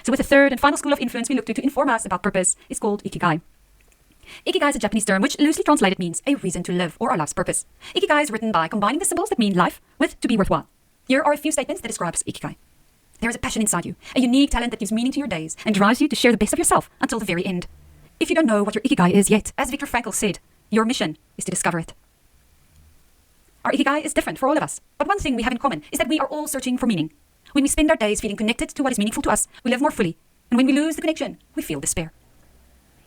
So with the third and final school of influence we look to inform us about purpose is called Ikigai. Ikigai is a Japanese term which loosely translated means a reason to live or our life's purpose. Ikigai is written by combining the symbols that mean life with to be worthwhile. Here are a few statements that describes Ikigai. There is a passion inside you, a unique talent that gives meaning to your days and drives you to share the best of yourself until the very end. If you don't know what your Ikigai is yet, as Viktor Frankl said, your mission is to discover it. Our Ikigai is different for all of us, but one thing we have in common is that we are all searching for meaning. When we spend our days feeling connected to what is meaningful to us, we live more fully, and when we lose the connection, we feel despair.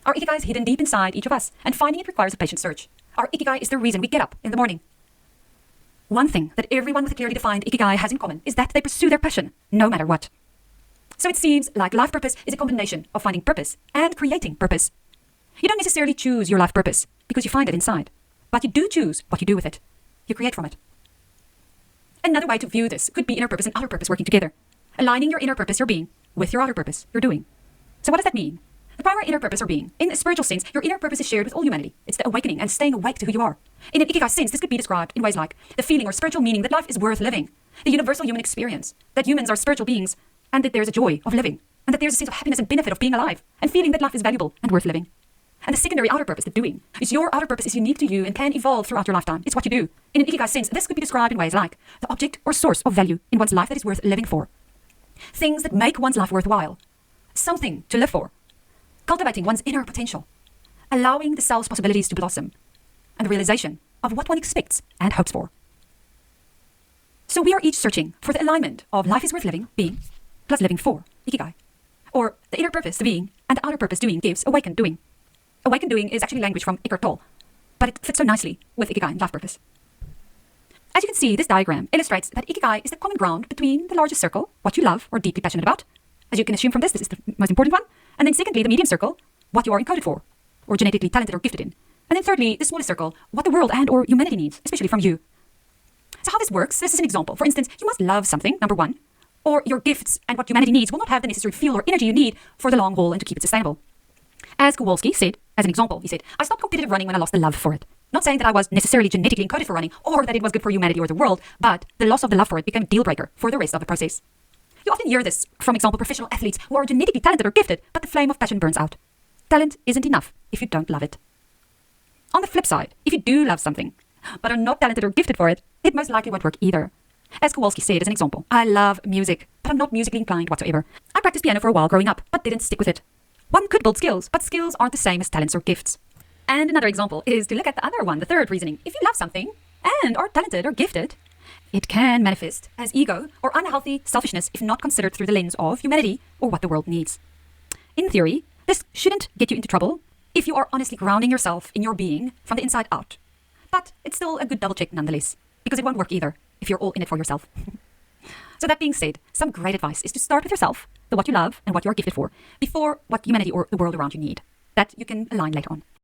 Our Ikigai is hidden deep inside each of us, and finding it requires a patient search. Our Ikigai is the reason we get up in the morning. One thing that everyone with a clearly defined Ikigai has in common is that they pursue their passion, no matter what. So it seems like life purpose is a combination of finding purpose and creating purpose. You don't necessarily choose your life purpose because you find it inside, but you do choose what you do with it. You create from it. Another way to view this could be inner purpose and outer purpose working together, aligning your inner purpose, your being, with your outer purpose, your doing. So what does that mean? The primary inner purpose or being. In a spiritual sense, your inner purpose is shared with all humanity. It's the awakening and staying awake to who you are. In an Ikigai sense, this could be described in ways like the feeling or spiritual meaning that life is worth living, the universal human experience, that humans are spiritual beings, and that there's a joy of living, and that there's a sense of happiness and benefit of being alive, and feeling that life is valuable and worth living. And the secondary outer purpose, the doing, is your outer purpose is unique to you and can evolve throughout your lifetime. It's what you do. In an Ikigai sense, this could be described in ways like the object or source of value in one's life that is worth living for. Things that make one's life worthwhile. Something to live for. Cultivating one's inner potential. Allowing the self's possibilities to blossom. And the realization of what one expects and hopes for. So we are each searching for the alignment of life is worth living, being, plus living for, Ikigai. Or the inner purpose, the being, and the outer purpose, doing, gives awakened doing. Awakened doing is actually language from Eckhart Tolle, but it fits so nicely with Ikigai and life purpose. As you can see, this diagram illustrates that Ikigai is the common ground between the largest circle, what you love or deeply passionate about. As you can assume from this is the most important one. And then secondly, the medium circle, what you are encoded for, or genetically talented or gifted in. And then thirdly, the smallest circle, what the world and or humanity needs, especially from you. So how this works, this is an example. For instance, you must love something, number one, or your gifts and what humanity needs will not have the necessary fuel or energy you need for the long haul and to keep it sustainable. As Kowalski said, as an example, he said, I stopped competitive running when I lost the love for it. Not saying that I was necessarily genetically encoded for running or that it was good for humanity or the world, but the loss of the love for it became a deal breaker for the rest of the process. You often hear this from example professional athletes who are genetically talented or gifted, but the flame of passion burns out. Talent isn't enough if you don't love it. On the flip side, if you do love something, but are not talented or gifted for it, it most likely won't work either. As Kowalski said as an example, I love music, but I'm not musically inclined whatsoever. I practiced piano for a while growing up, but didn't stick with it. One could build skills, but skills aren't the same as talents or gifts. And another example is to look at the other one, the third reasoning. If you love something and are talented or gifted, it can manifest as ego or unhealthy selfishness if not considered through the lens of humanity or what the world needs. In theory, this shouldn't get you into trouble if you are honestly grounding yourself in your being from the inside out. But it's still a good double check nonetheless, because it won't work either if you're all in it for yourself. So that being said, some great advice is to start with yourself, the what you love and what you are gifted for, before what humanity or the world around you need. That you can align later on.